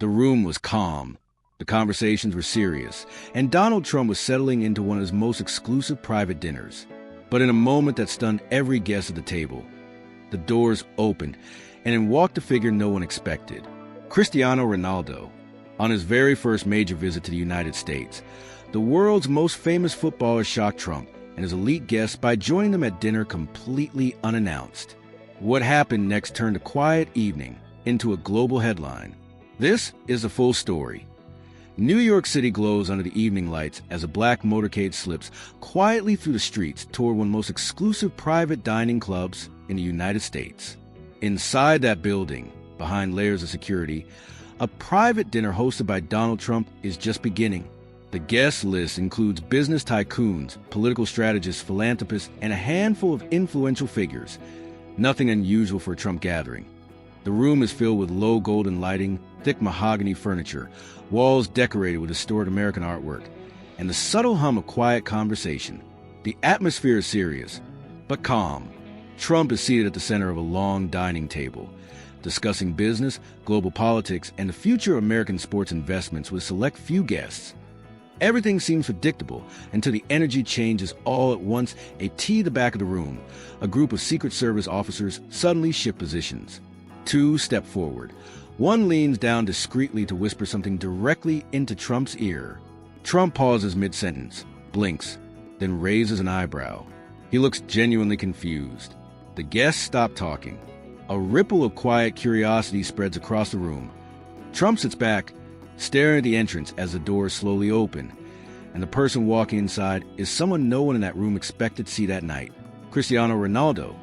The room was calm, the conversations were serious, and Donald Trump was settling into one of his most exclusive private dinners. But in a moment that stunned every guest at the table, the doors opened, and in walked a figure no one expected. Cristiano Ronaldo. On his very first major visit to the United States, the world's most famous footballer shocked Trump and his elite guests by joining them at dinner completely unannounced. What happened next turned a quiet evening into a global headline. This is the full story. New York City glows under the evening lights as a black motorcade slips quietly through the streets toward one of the most exclusive private dining clubs in the United States. Inside that building, behind layers of security, a private dinner hosted by Donald Trump is just beginning. The guest list includes business tycoons, political strategists, philanthropists, and a handful of influential figures. Nothing unusual for a Trump gathering. The room is filled with low golden lighting, thick mahogany furniture, walls decorated with historic American artwork, and the subtle hum of quiet conversation. The atmosphere is serious, but calm. Trump is seated at the center of a long dining table, discussing business, global politics, and the future of American sports investments with a select few guests. Everything seems predictable until the energy changes all at once. A T the back of the room, a group of Secret Service officers suddenly shift positions. Two step forward. One leans down discreetly to whisper something directly into Trump's ear. Trump pauses mid-sentence, blinks, then raises an eyebrow. He looks genuinely confused. The guests stop talking. A ripple of quiet curiosity spreads across the room. Trump sits back, staring at the entrance as the doors slowly open, and the person walking inside is someone no one in that room expected to see that night. Cristiano Ronaldo,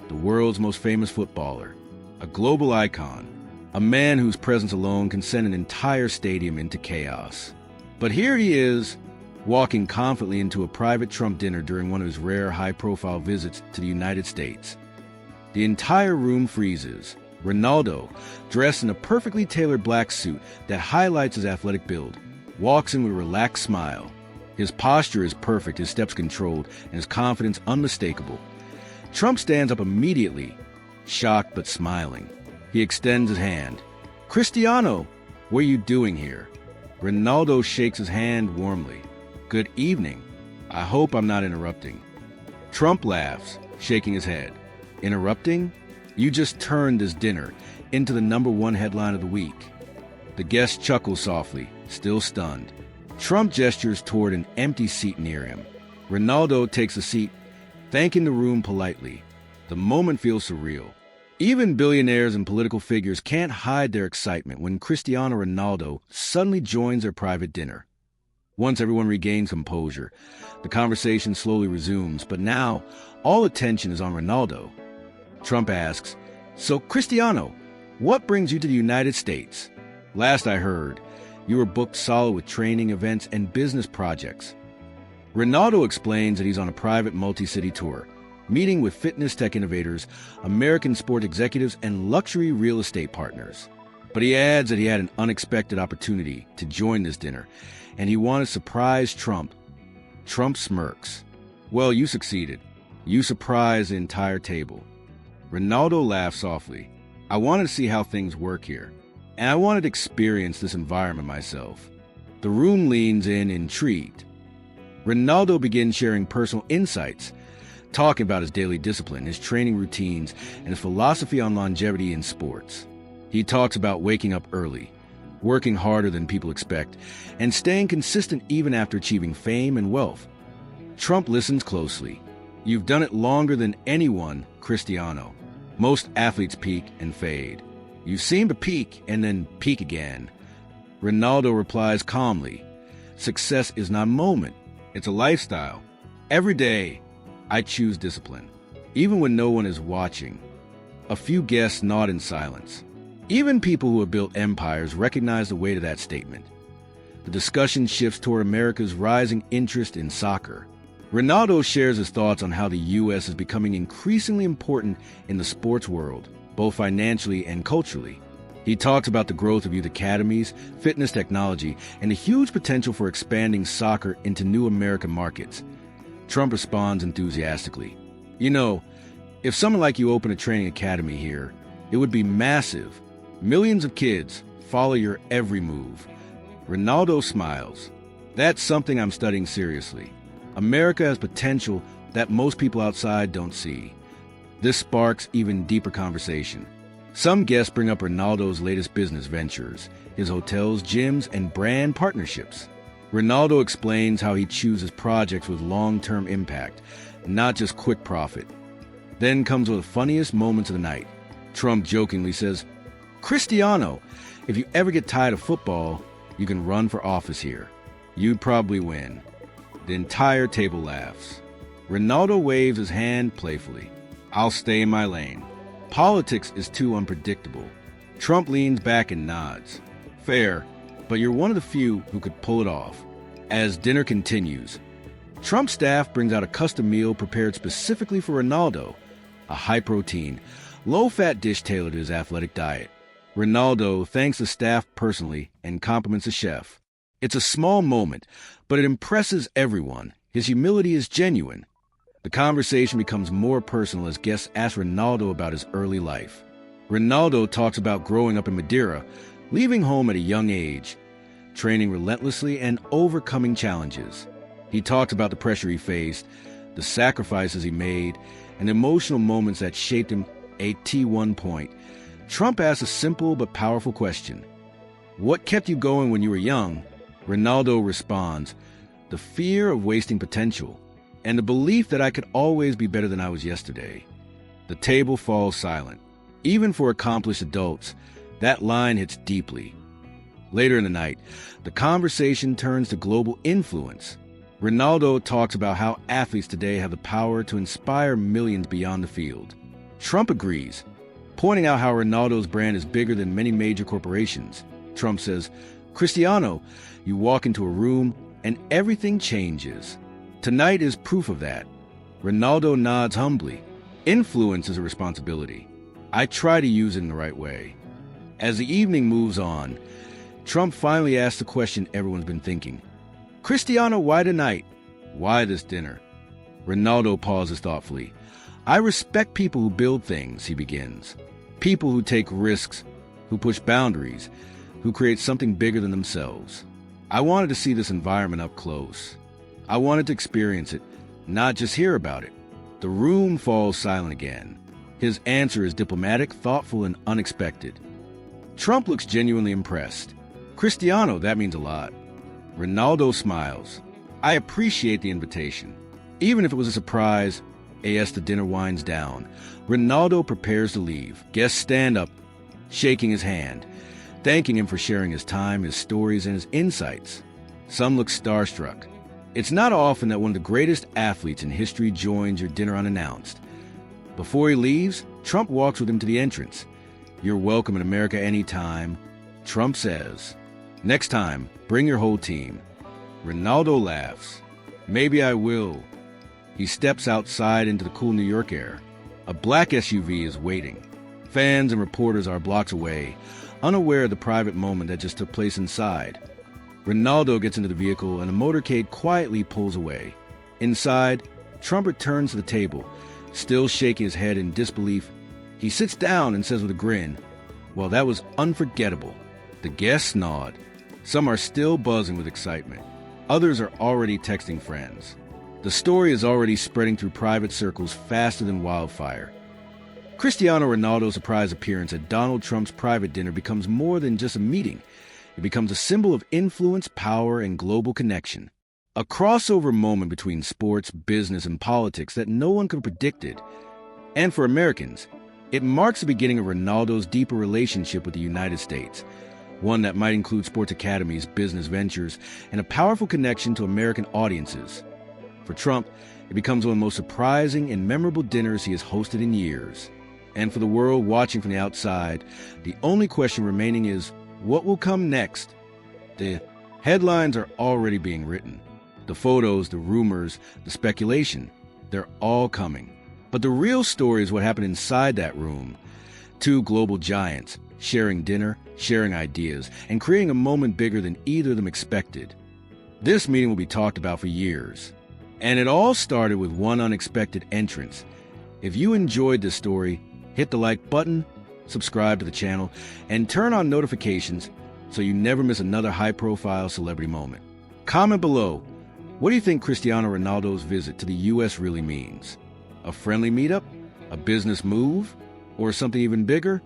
the world's most famous footballer, a global icon, a man whose presence alone can send an entire stadium into chaos. But here he is, walking confidently into a private Trump dinner during one of his rare high-profile visits to the United States. The entire room freezes. Ronaldo, dressed in a perfectly tailored black suit that highlights his athletic build, walks in with a relaxed smile. His posture is perfect, his steps controlled, and his confidence unmistakable. Trump stands up immediately, shocked but smiling. He extends his hand. "Cristiano, what are you doing here?" Ronaldo shakes his hand warmly. "Good evening. I hope I'm not interrupting." Trump laughs, shaking his head. "Interrupting? You just turned this dinner into the #1 headline of the week." The guest chuckles softly, still stunned. Trump gestures toward an empty seat near him. Ronaldo takes a seat, thanking the room politely. The moment feels surreal. Even billionaires and political figures can't hide their excitement when Cristiano Ronaldo suddenly joins their private dinner. Once everyone regains composure, the conversation slowly resumes, but now all attention is on Ronaldo. Trump asks, "So, Cristiano, what brings you to the United States? Last I heard, you were booked solid with training events and business projects." Ronaldo explains that he's on a private multi-city tour, meeting with fitness tech innovators, American sport executives, and luxury real estate partners. But he adds that he had an unexpected opportunity to join this dinner, and he wanted to surprise Trump. Trump smirks. "Well, you succeeded. You surprised the entire table." Ronaldo laughs softly. "I wanted to see how things work here, and I wanted to experience this environment myself." The room leans in, intrigued. Ronaldo begins sharing personal insights, talking about his daily discipline, his training routines, and his philosophy on longevity in sports. He talks about waking up early, working harder than people expect, and staying consistent even after achieving fame and wealth. Trump listens closely. "You've done it longer than anyone, Cristiano. Most athletes peak and fade. You seem to peak and then peak again." Ronaldo replies calmly, "Success is not a moment. It's a lifestyle. Every day, I choose discipline, even when no one is watching." A few guests nod in silence. Even people who have built empires recognize the weight of that statement. The discussion shifts toward America's rising interest in soccer. Ronaldo shares his thoughts on how the U.S. is becoming increasingly important in the sports world, both financially and culturally. He talks about the growth of youth academies, fitness technology, and the huge potential for expanding soccer into new American markets. Trump responds enthusiastically. "You know, if someone like you opened a training academy here, it would be massive. Millions of kids, follow your every move. Ronaldo smiles. That's something I'm studying seriously. America has potential that most people outside don't see. This sparks even deeper conversation. Some guests bring up Ronaldo's latest business ventures, his hotels, gyms, and brand partnerships. Ronaldo explains how he chooses projects with long-term impact, not just quick profit. Then comes one of the funniest moments of the night. Trump jokingly says, "Cristiano, if you ever get tired of football, you can run for office here. You'd probably win." The entire table laughs. Ronaldo waves his hand playfully. "I'll stay in my lane. Politics is too unpredictable." Trump leans back and nods. "Fair, but you're one of the few who could pull it off." As dinner continues, Trump's staff brings out a custom meal prepared specifically for Ronaldo, a high-protein, low-fat dish tailored to his athletic diet. Ronaldo thanks the staff personally and compliments the chef. It's a small moment, but it impresses everyone. His humility is genuine. The conversation becomes more personal as guests ask Ronaldo about his early life. Ronaldo talks about growing up in Madeira, leaving home at a young age, training relentlessly and overcoming challenges. He talks about the pressure he faced, the sacrifices he made, and emotional moments that shaped him. At one point, Trump asks a simple but powerful question. "What kept you going when you were young?" Ronaldo responds, "The fear of wasting potential, and the belief that I could always be better than I was yesterday." The table falls silent. Even for accomplished adults, that line hits deeply. Later in the night, the conversation turns to global influence. Ronaldo talks about how athletes today have the power to inspire millions beyond the field. Trump agrees, pointing out how Ronaldo's brand is bigger than many major corporations. Trump says, "Cristiano, you walk into a room and everything changes. Tonight is proof of that." Ronaldo nods humbly. "Influence is a responsibility. I try to use it in the right way." As the evening moves on, Trump finally asks the question everyone's been thinking. "Cristiano, why tonight? Why this dinner?" Ronaldo pauses thoughtfully. "I respect people who build things," he begins. "People who take risks, who push boundaries, who create something bigger than themselves. I wanted to see this environment up close. I wanted to experience it, not just hear about it." The room falls silent again. His answer is diplomatic, thoughtful, and unexpected. Trump looks genuinely impressed. "Cristiano, that means a lot." Ronaldo smiles. "I appreciate the invitation. Even if it was a surprise." As the dinner winds down, Ronaldo prepares to leave. Guests stand up, shaking his hand, thanking him for sharing his time, his stories, and his insights. Some look starstruck. It's not often that one of the greatest athletes in history joins your dinner unannounced. Before he leaves, Trump walks with him to the entrance. "You're welcome in America anytime," Trump says. "Next time, bring your whole team." Ronaldo laughs. "Maybe I will." He steps outside into the cool New York air. A black SUV is waiting. Fans and reporters are blocks away, unaware of the private moment that just took place inside. Ronaldo gets into the vehicle and the motorcade quietly pulls away. Inside, Trump returns to the table, still shaking his head in disbelief. He sits down and says with a grin, "Well, that was unforgettable." The guests nod. Some are still buzzing with excitement. Others are already texting friends. The story is already spreading through private circles faster than wildfire. Cristiano Ronaldo's surprise appearance at Donald Trump's private dinner becomes more than just a meeting. It becomes a symbol of influence, power, and global connection. A crossover moment between sports, business, and politics that no one could have predicted. And for Americans, it marks the beginning of Ronaldo's deeper relationship with the United States, one that might include sports academies, business ventures, and a powerful connection to American audiences. For Trump, it becomes one of the most surprising and memorable dinners he has hosted in years. And for the world watching from the outside, the only question remaining is, what will come next? The headlines are already being written. The photos, the rumors, the speculation, they're all coming. But the real story is what happened inside that room. Two global giants, sharing dinner, sharing ideas, and creating a moment bigger than either of them expected. This meeting will be talked about for years. And it all started with one unexpected entrance. If you enjoyed this story, hit the like button, subscribe to the channel, and turn on notifications so you never miss another high-profile celebrity moment. Comment below, what do you think Cristiano Ronaldo's visit to the U.S. really means? A friendly meetup? A business move? Or something even bigger?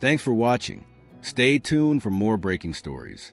Thanks for watching. Stay tuned for more breaking stories.